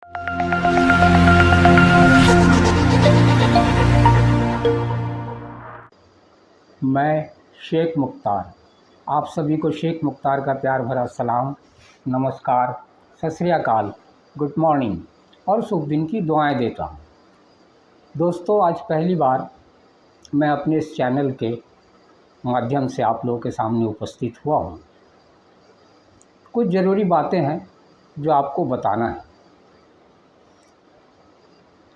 मैं शेख मुख्तार, आप सभी को शेख मुख्तार का प्यार भरा सलाम, नमस्कार, सत श्री अकाल, गुड मॉर्निंग और शुभ दिन की दुआएं देता हूं। दोस्तों, आज पहली बार मैं अपने इस चैनल के माध्यम से आप लोगों के सामने उपस्थित हुआ हूं। कुछ ज़रूरी बातें हैं जो आपको बताना है।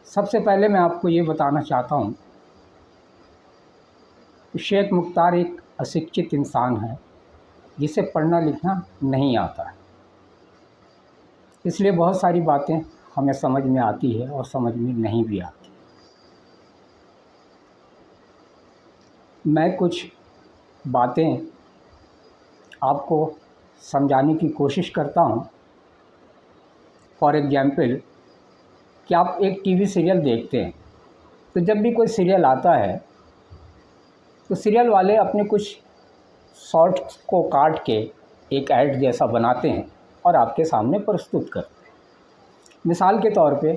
सबसे पहले मैं आपको ये बताना चाहता हूं कि शेख मुख्तार एक अशिक्षित इंसान है जिसे पढ़ना लिखना नहीं आता है, इसलिए बहुत सारी बातें हमें समझ में आती है और समझ में नहीं भी आती। मैं कुछ बातें आपको समझाने की कोशिश करता हूं। फॉर एग्जाम्पल कि आप एक टीवी सीरियल देखते हैं, तो जब भी कोई सीरियल आता है तो सीरियल वाले अपने कुछ शॉर्ट्स को काट के एक ऐड जैसा बनाते हैं और आपके सामने प्रस्तुत करते हैं। मिसाल के तौर पे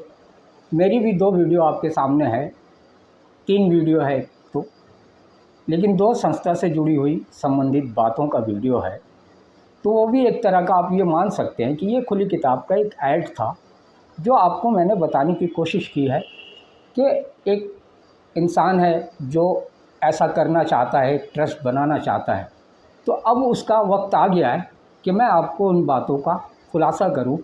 मेरी भी 2 वीडियो आपके सामने है, 3 वीडियो है तो, लेकिन 2 संस्था से जुड़ी हुई संबंधित बातों का वीडियो है, तो वो भी एक तरह का आप ये मान सकते हैं कि ये खुली किताब का एक ऐड था, जो आपको मैंने बताने की कोशिश की है कि एक इंसान है जो ऐसा करना चाहता है, ट्रस्ट बनाना चाहता है। तो अब उसका वक्त आ गया है कि मैं आपको उन बातों का खुलासा करूं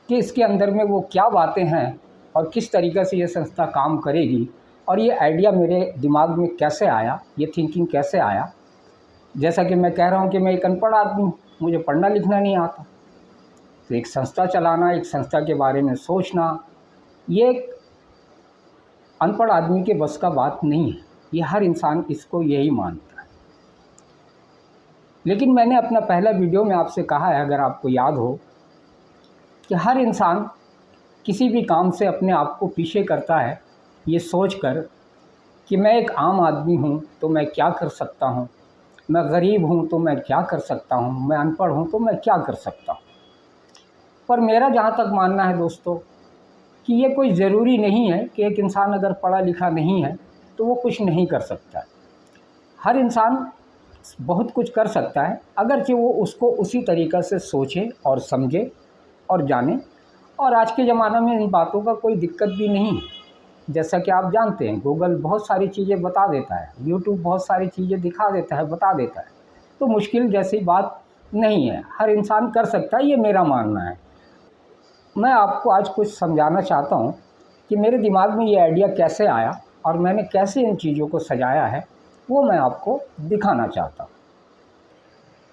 कि इसके अंदर में वो क्या बातें हैं और किस तरीक़े से ये संस्था काम करेगी और ये आइडिया मेरे दिमाग में कैसे आया, ये थिंकिंग कैसे आया। जैसा कि मैं कह रहा हूं कि मैं एक अनपढ़ आदमी हूं, मुझे पढ़ना लिखना नहीं आता, तो एक संस्था चलाना, एक संस्था के बारे में सोचना, ये एक अनपढ़ आदमी के बस का बात नहीं है। ये हर इंसान इसको यही मानता है। लेकिन मैंने अपना पहला वीडियो में आपसे कहा है, अगर आपको याद हो, कि हर इंसान किसी भी काम से अपने आप को पीछे करता है ये सोचकर कि मैं एक आम आदमी हूँ तो मैं क्या कर सकता हूँ, मैं गरीब हूँ तो मैं क्या कर सकता हूँ, मैं अनपढ़ हूँ तो मैं क्या कर सकता हूँ। पर मेरा जहाँ तक मानना है दोस्तों कि ये कोई ज़रूरी नहीं है कि एक इंसान अगर पढ़ा लिखा नहीं है तो वो कुछ नहीं कर सकता है। हर इंसान बहुत कुछ कर सकता है, अगरचे वो उसको उसी तरीक़े से सोचे और समझे और जाने। और आज के ज़माने में इन बातों का कोई दिक्कत भी नहीं है। जैसा कि आप जानते हैं, गूगल बहुत सारी चीज़ें बता देता है, यूट्यूब बहुत सारी चीज़ें दिखा देता है, बता देता है, तो मुश्किल जैसी बात नहीं है, हर इंसान कर सकता है, ये मेरा मानना है। मैं आपको आज कुछ समझाना चाहता हूँ कि मेरे दिमाग में ये आइडिया कैसे आया और मैंने कैसे इन चीज़ों को सजाया है, वो मैं आपको दिखाना चाहता हूँ।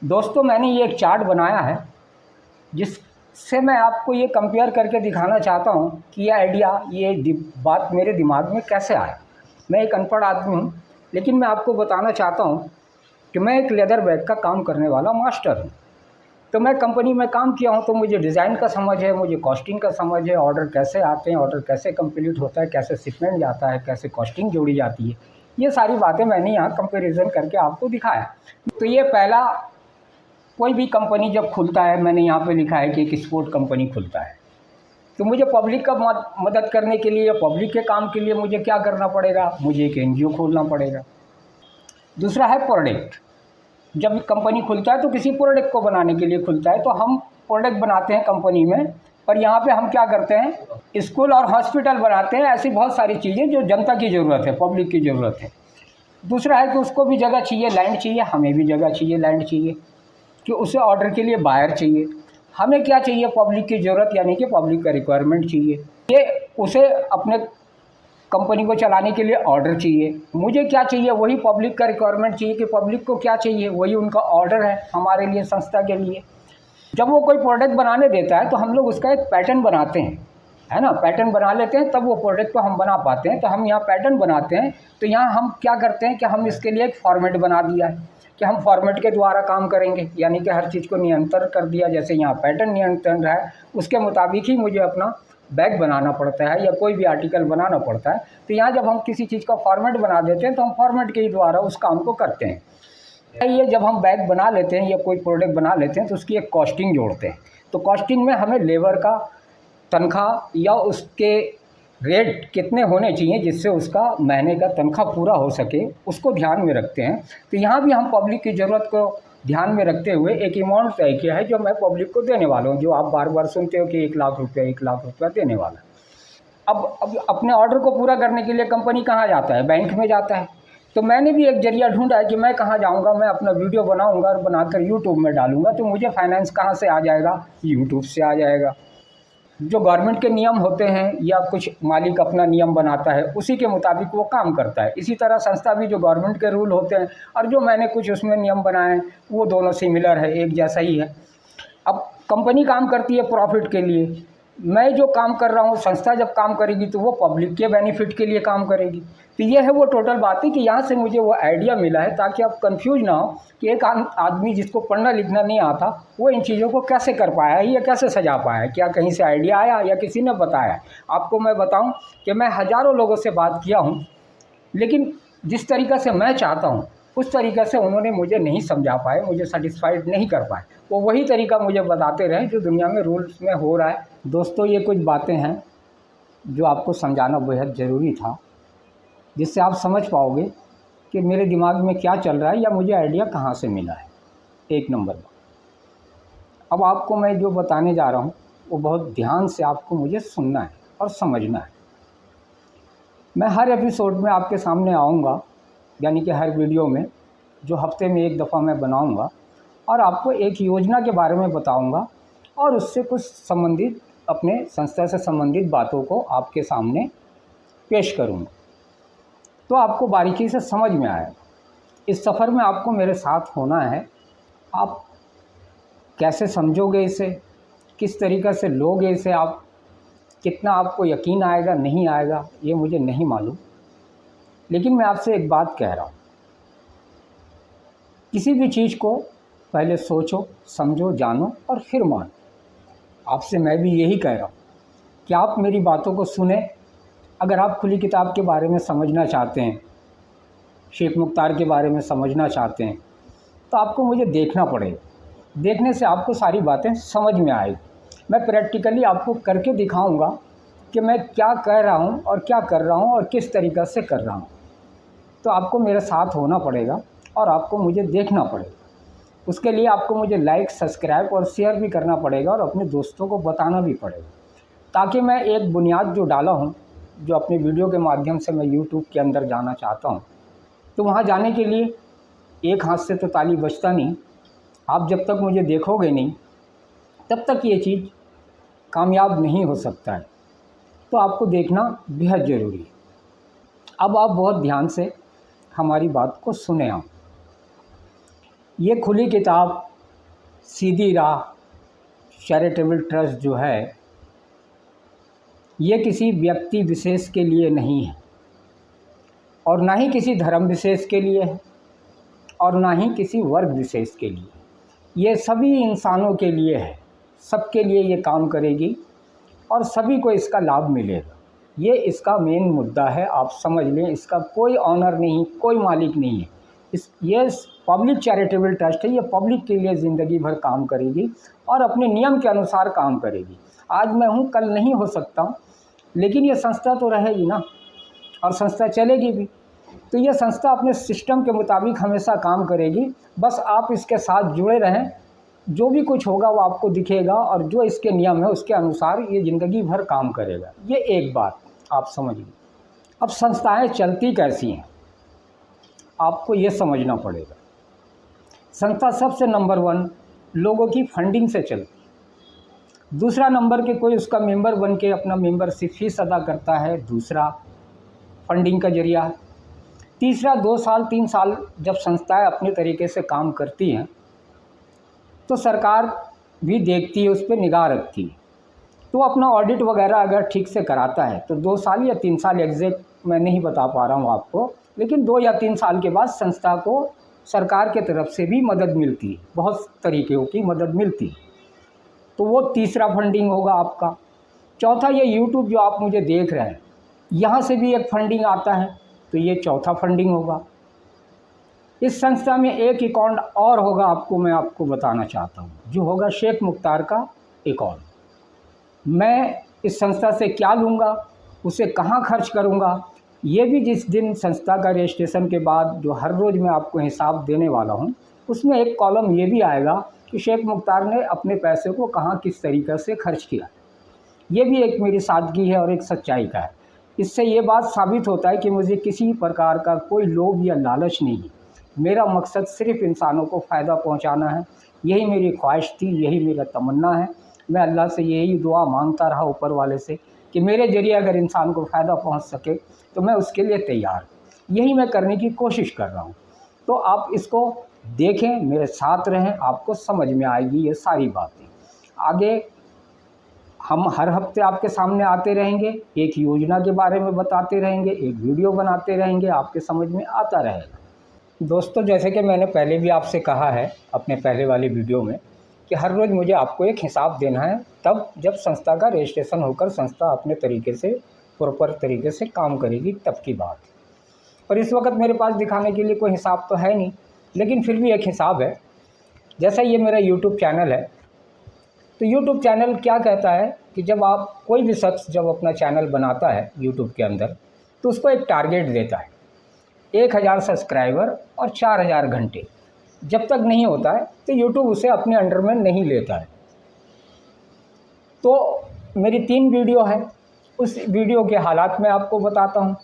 दोस्तों, मैंने ये एक चार्ट बनाया है जिससे मैं आपको ये कंपेयर करके दिखाना चाहता हूँ कि ये आइडिया, ये बात मेरे दिमाग में कैसे आया। मैं एक अनपढ़ आदमी हूँ, लेकिन मैं आपको बताना चाहता हूँ कि मैं एक लेदर बैग का काम करने वाला मास्टर हूँ। तो मैं कंपनी में काम किया हूँ, तो मुझे डिज़ाइन का समझ है, मुझे कॉस्टिंग का समझ है, ऑर्डर कैसे आते हैं, ऑर्डर कैसे कंप्लीट होता है, कैसे शिपमेंट जाता है, कैसे कॉस्टिंग जोड़ी जाती है, ये सारी बातें मैंने यहाँ कंपैरिजन करके आपको दिखाया। तो ये पहला, कोई भी कंपनी जब खुलता है, मैंने यहाँ पे लिखा है कि एक स्पोर्ट कंपनी खुलता है, तो मुझे पब्लिक का मदद करने के लिए, पब्लिक के काम के लिए मुझे क्या करना पड़ेगा, मुझे एक NGO खोलना पड़ेगा। दूसरा है प्रोडक्ट। जब कंपनी खुलता है तो किसी प्रोडक्ट को बनाने के लिए खुलता है, तो हम प्रोडक्ट बनाते हैं कंपनी में, पर यहाँ पे हम क्या करते हैं, स्कूल और हॉस्पिटल बनाते हैं। ऐसी बहुत सारी चीज़ें जो जनता की ज़रूरत है, पब्लिक की ज़रूरत है। दूसरा है कि उसको भी जगह चाहिए, लैंड चाहिए, हमें भी जगह चाहिए, लैंड चाहिए, कि उसे ऑर्डर के लिए बायर चाहिए। हमें क्या चाहिए, पब्लिक की ज़रूरत, यानी कि पब्लिक का रिक्वायरमेंट चाहिए, ये उसे अपने कंपनी को चलाने के लिए ऑर्डर चाहिए। मुझे क्या चाहिए, वही पब्लिक का रिक्वायरमेंट चाहिए कि पब्लिक को क्या चाहिए, वही उनका ऑर्डर है हमारे लिए, संस्था के लिए। जब वो कोई प्रोडक्ट बनाने देता है तो हम लोग उसका एक पैटर्न बनाते हैं, है ना, पैटर्न बना लेते हैं, तब वो प्रोडक्ट को हम बना पाते हैं। तो हम यहाँ पैटर्न बनाते हैं, तो यहाँ हम क्या करते हैं कि हम इसके लिए एक फॉर्मेट बना दिया है कि हम फॉर्मेट के द्वारा काम करेंगे, यानी कि हर चीज़ को नियंत्रण कर दिया। जैसे यहाँ पैटर्न नियंत्रण है, उसके मुताबिक ही मुझे अपना बैग बनाना पड़ता है या कोई भी आर्टिकल बनाना पड़ता है। तो यहाँ जब हम किसी चीज़ का फॉर्मेट बना देते हैं तो हम फॉर्मेट के ही द्वारा उस काम को करते हैं। ये जब हम बैग बना लेते हैं या कोई प्रोडक्ट बना लेते हैं तो उसकी एक कॉस्टिंग जोड़ते हैं। तो कॉस्टिंग में हमें लेबर का तनख्वाह या उसके रेट कितने होने चाहिए जिससे उसका महीने का तनख्वाह पूरा हो सके, उसको ध्यान में रखते हैं। तो यहाँ भी हम पब्लिक की ज़रूरत को ध्यान में रखते हुए एक अमाउंट तय किया है जो मैं पब्लिक को देने वाला हूँ, जो आप बार बार सुनते हो कि 1 लाख रुपया देने वाला। अब अपने ऑर्डर को पूरा करने के लिए कंपनी कहाँ जाता है? बैंक में जाता है। तो मैंने भी एक जरिया ढूंढा है कि मैं कहाँ जाऊँगा, मैं अपना वीडियो बनाऊँगा और बनाकर यूट्यूब में डालूँगा, तो मुझे फाइनेंस कहाँ से आ जाएगा? यूट्यूब से आ जाएगा। जो गवर्नमेंट के नियम होते हैं या कुछ मालिक अपना नियम बनाता है, उसी के मुताबिक वो काम करता है। इसी तरह संस्था भी जो गवर्नमेंट के रूल होते हैं और जो मैंने कुछ उसमें नियम बनाए हैं, वो दोनों सिमिलर है, एक जैसा ही है। अब कंपनी काम करती है प्रॉफिट के लिए, मैं जो काम कर रहा हूँ, संस्था जब काम करेगी तो वो पब्लिक के बेनिफिट के लिए काम करेगी। तो ये है वो टोटल बात है कि यहाँ से मुझे वो आइडिया मिला है, ताकि आप कंफ्यूज ना हो कि एक आदमी जिसको पढ़ना लिखना नहीं आता वो इन चीज़ों को कैसे कर पाया है या कैसे सजा पाया है, क्या कहीं से आइडिया आया या किसी ने बताया। आपको मैं बताऊँ कि मैं हज़ारों लोगों से बात किया हूँ, लेकिन जिस तरीक़ा से मैं चाहता हूँ उस तरीक़े से उन्होंने मुझे नहीं समझा पाए, मुझे सेटिस्फाइड नहीं कर पाए। वो वही तरीका मुझे बताते रहे जो दुनिया में रूल्स में हो रहा है। दोस्तों, ये कुछ बातें हैं जो आपको समझाना बेहद ज़रूरी था, जिससे आप समझ पाओगे कि मेरे दिमाग में क्या चल रहा है या मुझे आइडिया कहाँ से मिला है। एक नंबर पर अब आपको मैं जो बताने जा रहा हूँ वो बहुत ध्यान से आपको मुझे सुनना है और समझना है। मैं हर एपिसोड में आपके सामने आऊँगा, यानी कि हर वीडियो में, जो हफ्ते में एक दफ़ा मैं बनाऊँगा और आपको एक योजना के बारे में बताऊँगा और उससे कुछ संबंधित, अपने संस्था से संबंधित बातों को आपके सामने पेश करूँगा, तो आपको बारीकी से समझ में आएगा। इस सफ़र में आपको मेरे साथ होना है। आप कैसे समझोगे इसे, किस तरीक़े से लोगे इसे, आप कितना आपको यकीन आएगा नहीं आएगा ये मुझे नहीं मालूम, लेकिन मैं आपसे एक बात कह रहा हूँ, किसी भी चीज़ को पहले सोचो, समझो, जानो और फिर मानो। आपसे मैं भी यही कह रहा हूँ कि आप मेरी बातों को सुने। अगर आप खुली किताब के बारे में समझना चाहते हैं, शेख मुख्तार के बारे में समझना चाहते हैं, तो आपको मुझे देखना पड़ेगा। देखने से आपको सारी बातें समझ में आएगी। मैं प्रैक्टिकली आपको करके दिखाऊंगा कि मैं क्या कह रहा हूँ और क्या कर रहा हूँ और किस तरीक़े से कर रहा हूँ। तो आपको मेरे साथ होना पड़ेगा और आपको मुझे देखना पड़ेगा। उसके लिए आपको मुझे लाइक, सब्सक्राइब और शेयर भी करना पड़ेगा और अपने दोस्तों को बताना भी पड़ेगा, ताकि मैं एक बुनियाद जो डाला हूँ, जो अपने वीडियो के माध्यम से मैं यूट्यूब के अंदर जाना चाहता हूँ, तो वहाँ जाने के लिए एक हाथ से तो ताली बजता नहीं। आप जब तक मुझे देखोगे नहीं तब तक ये चीज़ कामयाब नहीं हो सकता है। तो आपको देखना बेहद ज़रूरी है। अब आप बहुत ध्यान से हमारी बात को सुने। आप ये खुली किताब, सीधी राह चैरिटेबल ट्रस्ट जो है, ये किसी व्यक्ति विशेष के लिए नहीं है और ना ही किसी धर्म विशेष के लिए है और ना ही किसी वर्ग विशेष के लिए। ये सभी इंसानों के लिए है, सबके लिए ये काम करेगी और सभी को इसका लाभ मिलेगा। ये इसका मेन मुद्दा है, आप समझ लें। इसका कोई ऑनर नहीं, कोई मालिक नहीं है। ये पब्लिक चैरिटेबल ट्रस्ट है, ये पब्लिक के लिए ज़िंदगी भर काम करेगी और अपने नियम के अनुसार काम करेगी। आज मैं हूँ, कल नहीं हो सकता हूँ, लेकिन ये संस्था तो रहेगी ना, और संस्था चलेगी भी। तो ये संस्था अपने सिस्टम के मुताबिक हमेशा काम करेगी। बस आप इसके साथ जुड़े रहें, जो भी कुछ होगा वो आपको दिखेगा और जो इसके नियम है उसके अनुसार ये ज़िंदगी भर काम करेगा। ये एक बात आप समझिए। अब संस्थाएं चलती कैसी हैं, आपको ये समझना पड़ेगा। संस्था सबसे नंबर 1 लोगों की फंडिंग से चलती। दूसरा नंबर के कोई उसका मेंबर बन के अपना मेंबरशिप फीस अदा करता है, दूसरा फंडिंग का जरिया है। तीसरा 2 साल 3 साल जब संस्थाएं अपने तरीके से काम करती हैं तो सरकार भी देखती है, उस पर निगाह रखती है। तो अपना ऑडिट वगैरह अगर ठीक से कराता है तो 2 साल या 3 साल, एग्जैक्ट मैं नहीं बता पा रहा हूँ आपको, लेकिन 2 या 3 साल के बाद संस्था को सरकार के तरफ से भी मदद मिलती है, बहुत तरीक़ों की मदद मिलती है। तो वो तीसरा फंडिंग होगा आपका। चौथा, ये यूट्यूब जो आप मुझे देख रहे हैं, यहाँ से भी एक फंडिंग आता है, तो ये चौथा फंडिंग होगा। इस संस्था में एक अकाउंट और होगा, मैं आपको बताना चाहता हूँ, जो होगा शेख मुख्तार का अकाउंट। मैं इस संस्था से क्या लूँगा, उसे कहाँ खर्च करूँगा, ये भी जिस दिन संस्था का रजिस्ट्रेशन के बाद जो हर रोज़ मैं आपको हिसाब देने वाला हूँ, उसमें एक कॉलम ये भी आएगा कि शेख मुख्तार ने अपने पैसे को कहाँ किस तरीक़े से खर्च किया। ये भी एक मेरी सादगी है और एक सच्चाई का है। इससे ये बात साबित होता है कि मुझे किसी प्रकार का कोई लोभ या लालच नहीं है। मेरा मकसद सिर्फ़ इंसानों को फ़ायदा पहुंचाना है। यही मेरी ख्वाहिश थी, यही मेरा तमन्ना है। मैं अल्लाह से यही दुआ मांगता रहा ऊपर वाले से कि मेरे ज़रिए अगर इंसान को फ़ायदा पहुंच सके तो मैं उसके लिए तैयार। यही मैं करने की कोशिश कर रहा हूं। तो आप इसको देखें, मेरे साथ रहें, आपको समझ में आएगी ये सारी बातें। आगे हम हर हफ्ते आपके सामने आते रहेंगे, एक योजना के बारे में बताते रहेंगे, एक वीडियो बनाते रहेंगे, आपके समझ में आता रहेगा। दोस्तों, जैसे कि मैंने पहले भी आपसे कहा है अपने पहले वाली वीडियो में कि हर रोज़ मुझे आपको एक हिसाब देना है, तब जब संस्था का रजिस्ट्रेशन होकर संस्था अपने तरीके से प्रॉपर तरीके से काम करेगी तब की बात। और इस वक्त मेरे पास दिखाने के लिए कोई हिसाब तो है नहीं, लेकिन फिर भी एक हिसाब है। जैसा ये मेरा यूट्यूब चैनल है, तो यूट्यूब चैनल क्या कहता है कि जब आप कोई भी शख्स जब अपना चैनल बनाता है यूट्यूब के अंदर, तो उसको एक टारगेट देता है 1000 सब्सक्राइबर और 4000 घंटे। जब तक नहीं होता है तो यूट्यूब उसे अपने अंडर में नहीं लेता है। तो मेरी 3 वीडियो है, उस वीडियो के हालात मैं आपको बताता हूँ।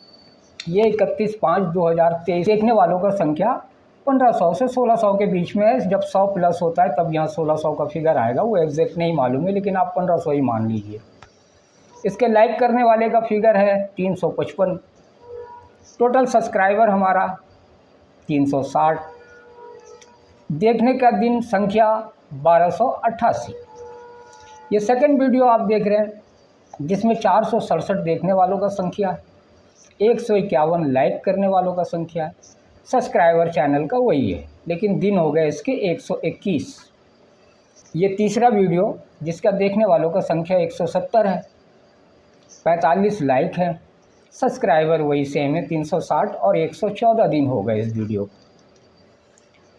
ये 31/5/2023 देखने वालों का संख्या 1500 से 1600 के बीच में है। जब 100 प्लस होता है तब यहाँ 1600 का फिगर आएगा, वो एग्जैक्ट नहीं मालूम है, लेकिन आप 1500 ही मान लीजिए। इसके लाइक करने वाले का फिगर है 355। टोटल सब्सक्राइबर हमारा 360। देखने का दिन संख्या 1288। ये सेकंड वीडियो आप देख रहे हैं जिसमें 467 देखने वालों का संख्या है, 151 लाइक करने वालों का संख्या है। सब्सक्राइबर चैनल का वही है, लेकिन दिन हो गए इसके 121। ये तीसरा वीडियो जिसका देखने वालों का संख्या 170 है, 45 लाइक है, सब्सक्राइबर वही सेम है 360 और 114 दिन हो गए इस वीडियो को।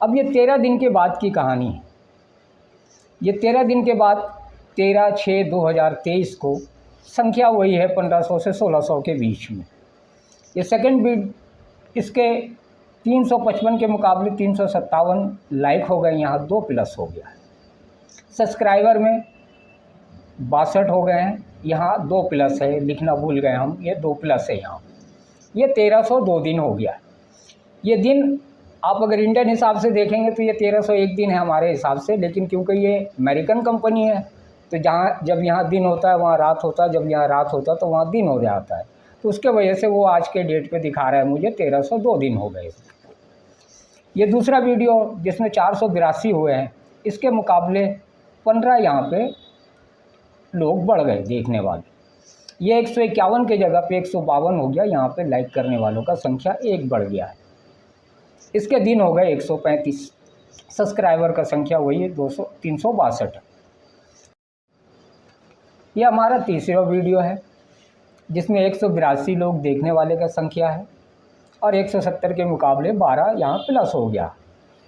अब ये 13 दिन के बाद की कहानी है। ये 13 दिन के बाद 13/6/2023 को संख्या वही है 1500 से 1600 के बीच में। ये सेकंड वीडियो, इसके 355 के मुकाबले 357 लाइक हो गए, यहाँ 2 प्लस हो गया है। सब्सक्राइबर में 62 हो गए हैं, यहाँ 2 प्लस है, लिखना भूल गए हम, ये 2 प्लस है यहाँ। ये 1302 दिन हो गया है। ये दिन आप अगर इंडियन हिसाब से देखेंगे तो ये 1301 दिन है हमारे हिसाब से, लेकिन क्योंकि ये अमेरिकन कंपनी है तो जहाँ जब यहाँ दिन होता है वहाँ रात होता है, जब यहाँ रात होता है तो वहाँ दिन हो जाता है, तो उसके वजह से वो आज के डेट पे दिखा रहा है मुझे 1302 दिन हो गए। ये दूसरा वीडियो जिसमें 482 हुए हैं, इसके मुकाबले 15 यहाँ पे लोग बढ़ गए देखने वाले। ये 151 के जगह पे 152 हो गया, यहाँ पे लाइक करने वालों का संख्या 1 बढ़ गया है। इसके दिन हो गए 135। सब्सक्राइबर का संख्या वही है 362। ये हमारा तीसरा वीडियो है जिसमें 182 लोग देखने वाले का संख्या है और 170 के मुकाबले 12 यहाँ प्लस हो गया।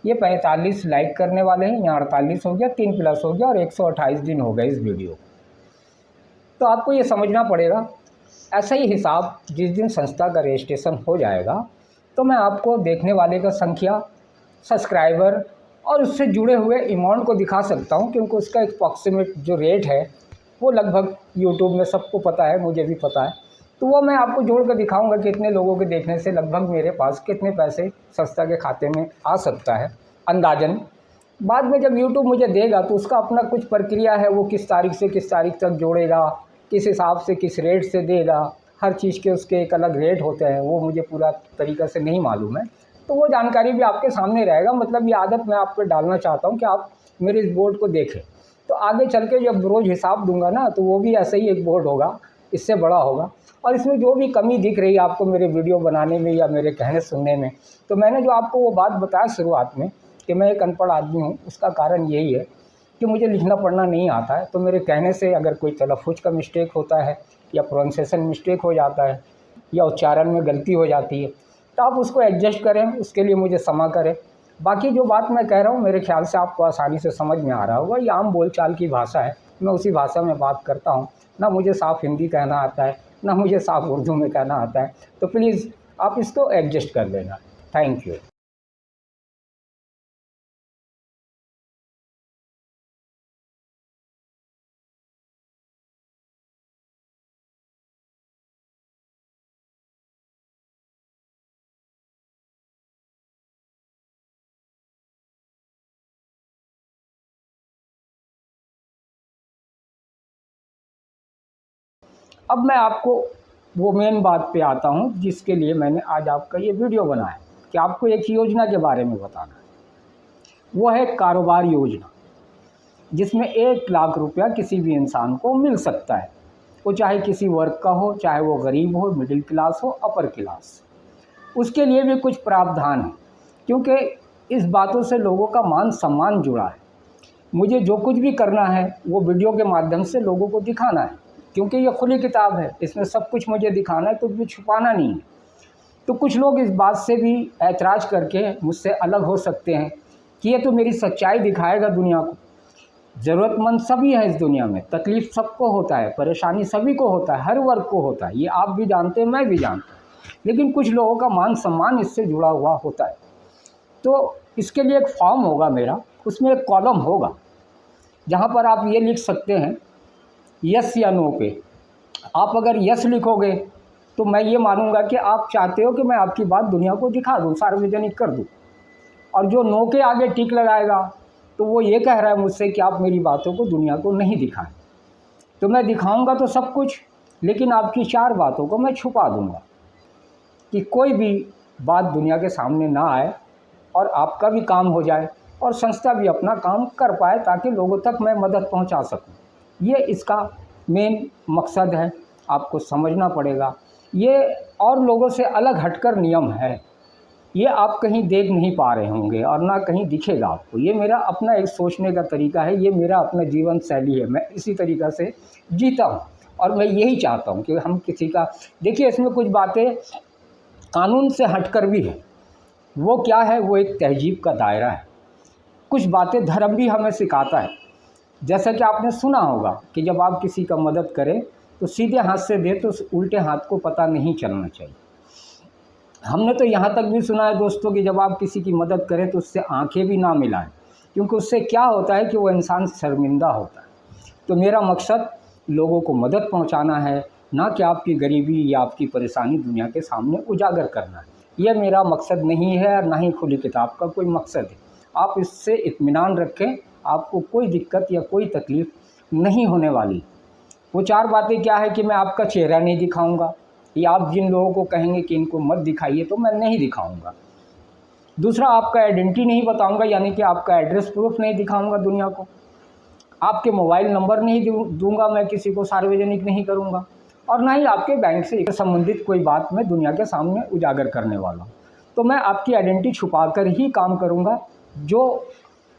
ये 45 लाइक करने वाले हैं, यहाँ 48 हो गया, 3 प्लस हो गया और 128 दिन हो गए इस वीडियो। तो आपको ये समझना पड़ेगा, ऐसा ही हिसाब जिस दिन संस्था का रजिस्ट्रेशन हो जाएगा तो मैं आपको देखने वाले का संख्या, सब्सक्राइबर और उससे जुड़े हुए अमाउंट को दिखा सकता हूँ, क्योंकि उसका एक अप्रॉक्सीमेट जो रेट है वो लगभग यूट्यूब में सबको पता है, मुझे भी पता है। तो वो मैं आपको जोड़ कर दिखाऊंगा कि कितने लोगों के देखने से लगभग मेरे पास कितने पैसे संस्था के खाते में आ सकता है अंदाजन। बाद में जब यूट्यूब मुझे देगा तो उसका अपना कुछ प्रक्रिया है, वो किस तारीख से किस तारीख तक जोड़ेगा, किस हिसाब से किस रेट से देगा, हर चीज़ के उसके एक अलग रेट होते हैं, वो मुझे पूरा तरीक़ा से नहीं मालूम है। तो वो जानकारी भी आपके सामने रहेगा। मतलब ये आदत मैं आप पर डालना चाहता हूँ कि आप मेरे इस बोर्ड को देखें, तो आगे चल के जब रोज़ हिसाब दूंगा ना तो वो भी ऐसा ही एक बोर्ड होगा, इससे बड़ा होगा। और इसमें जो भी कमी दिख रही है आपको मेरे वीडियो बनाने में या मेरे कहने सुनने में, तो मैंने जो आपको वो बात बताया शुरुआत में कि मैं एक अनपढ़ आदमी हूँ, उसका कारण यही है कि मुझे लिखना पढ़ना नहीं आता है। तो मेरे कहने से अगर कोई तलफ़्फ़ुज़ का मिस्टेक होता है या प्रोनाउंसिएशन मिस्टेक हो जाता है या उच्चारण में गलती हो जाती है तो आप उसको एडजस्ट करें, उसके लिए मुझे क्षमा करें। बाकी जो बात मैं कह रहा हूँ मेरे ख्याल से आपको आसानी से समझ में आ रहा होगा। ये आम बोलचाल की भाषा है, मैं उसी भाषा में बात करता हूँ। ना मुझे साफ़ हिंदी कहना आता है, ना मुझे साफ़ उर्दू में कहना आता है, तो प्लीज़ आप इसको एडजस्ट कर लेना। Thank you. अब मैं आपको वो मेन बात पे आता हूँ जिसके लिए मैंने आज आपका ये वीडियो बनाया, कि आपको एक योजना के बारे में बताना है। वो है कारोबार योजना, जिसमें 1 लाख रुपया किसी भी इंसान को मिल सकता है। वो चाहे किसी वर्ग का हो, चाहे वो गरीब हो, मिडिल क्लास हो, अपर क्लास। उसके लिए भी कुछ प्रावधान है, क्योंकि इस बातों से लोगों का मान सम्मान जुड़ा है। मुझे जो कुछ भी करना है वो वीडियो के माध्यम से लोगों को दिखाना है, क्योंकि ये खुली किताब है, इसमें सब कुछ मुझे दिखाना है, कुछ भी छुपाना नहीं है। तो कुछ लोग इस बात से भी ऐतराज़ करके मुझसे अलग हो सकते हैं कि ये तो मेरी सच्चाई दिखाएगा दुनिया को। ज़रूरतमंद सभी हैं इस दुनिया में, तकलीफ़ सबको होता है, परेशानी सभी को होता है, हर वर्ग को होता है, ये आप भी जानते हैं, मैं भी जानता हूँ। लेकिन कुछ लोगों का मान सम्मान इससे जुड़ा हुआ होता है। तो इसके लिए एक फॉर्म होगा मेरा, उसमें एक कॉलम होगा जहाँ पर आप ये लिख सकते हैं यस या नो पे। आप अगर यस लिखोगे तो मैं ये मानूंगा कि आप चाहते हो कि मैं आपकी बात दुनिया को दिखा दूं, सार्वजनिक कर दूं। और जो नो के आगे टिक लगाएगा तो वो ये कह रहा है मुझसे कि आप मेरी बातों को दुनिया को नहीं दिखाएं। तो मैं दिखाऊंगा तो सब कुछ, लेकिन आपकी 4 बातों को मैं छुपा दूंगा कि कोई भी बात दुनिया के सामने ना आए, और आपका भी काम हो जाए और संस्था भी अपना काम कर पाए, ताकि लोगों तक मैं मदद पहुंचा सकूं। ये इसका मेन मकसद है, आपको समझना पड़ेगा। ये और लोगों से अलग हटकर नियम है, ये आप कहीं देख नहीं पा रहे होंगे और ना कहीं दिखेगा आपको। ये मेरा अपना एक सोचने का तरीका है, ये मेरा अपना जीवन शैली है, मैं इसी तरीक़ा से जीता हूँ और मैं यही चाहता हूँ कि हम किसी का, देखिए इसमें कुछ बातें कानून से हटकर भी है। वो क्या है, वो एक तहजीब का दायरा है। कुछ बातें धर्म भी हमें सिखाता है। जैसा कि आपने सुना होगा कि जब आप किसी का मदद करें तो सीधे हाथ से दे, तो उल्टे हाथ को पता नहीं चलना चाहिए। हमने तो यहाँ तक भी सुना है दोस्तों कि जब आप किसी की मदद करें तो उससे आंखें भी ना मिलाएं, क्योंकि उससे क्या होता है कि वो इंसान शर्मिंदा होता है। तो मेरा मकसद लोगों को मदद पहुँचाना है, ना कि आपकी गरीबी या आपकी परेशानी दुनिया के सामने उजागर करना है। यह मेरा मकसद नहीं है और ना ही खुली किताब का कोई मकसद है। आप इससे इत्मीनान रखें, आपको कोई दिक्कत या कोई तकलीफ़ नहीं होने वाली। वो 4 बातें क्या है कि मैं आपका चेहरा नहीं दिखाऊंगा, या आप जिन लोगों को कहेंगे कि इनको मत दिखाइए तो मैं नहीं दिखाऊंगा। दूसरा, आपका आइडेंटिटी नहीं बताऊंगा, यानी कि आपका एड्रेस प्रूफ नहीं दिखाऊंगा दुनिया को। आपके मोबाइल नंबर नहीं दूंगा, मैं किसी को सार्वजनिक नहीं करूंगा। और ना ही आपके बैंक से संबंधित कोई बात मैं दुनिया के सामने उजागर करने वाला हूँ। तो मैं आपकी आइडेंटिटी छुपा कर ही काम करूँगा, जो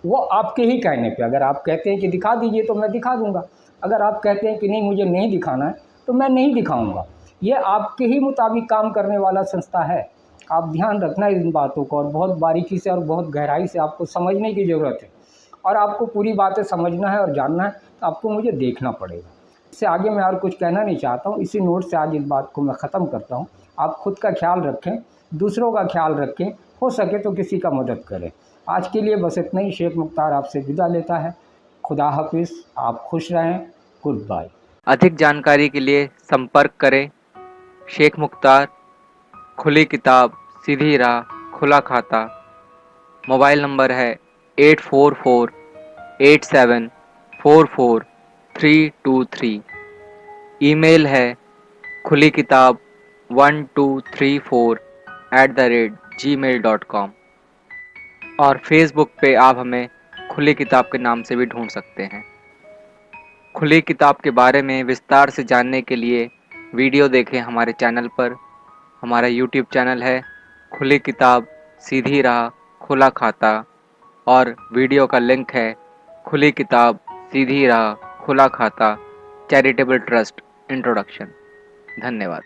वो आपके ही कहने पे। अगर आप कहते हैं कि दिखा दीजिए तो मैं दिखा दूंगा, अगर आप कहते हैं कि नहीं मुझे नहीं दिखाना है तो मैं नहीं दिखाऊंगा। ये आपके ही मुताबिक काम करने वाला संस्था है। आप ध्यान रखना इन बातों को, और बहुत बारीकी से और बहुत गहराई से आपको समझने की ज़रूरत है। और आपको पूरी बातें समझना है और जानना है तो आपको मुझे देखना पड़ेगा। इससे आगे मैं और कुछ कहना नहीं चाहता हूँ। इसी नोट से आज इस बात को मैं ख़त्म करता हूँ। आप खुद का ख्याल रखें, दूसरों का ख्याल रखें, हो सके तो किसी का मदद करें। आज के लिए बस इतना ही। शेख मुख्तार आपसे विदा लेता है। खुदा हाफिज़, आप खुश रहें। Good bye. अधिक जानकारी के लिए संपर्क करें शेख मुख्तार, खुली किताब, सीधी राह, खुला खाता। मोबाइल नंबर है 8448744323। ईमेल है खुली किताब 1234@gmail.com। और फेसबुक पे आप हमें खुली किताब के नाम से भी ढूंढ सकते हैं। खुली किताब के बारे में विस्तार से जानने के लिए वीडियो देखें हमारे चैनल पर। हमारा यूट्यूब चैनल है खुली किताब, सीधी राह, खुला खाता, और वीडियो का लिंक है खुली किताब, सीधी राह, खुला खाता चैरिटेबल ट्रस्ट इंट्रोडक्शन। धन्यवाद।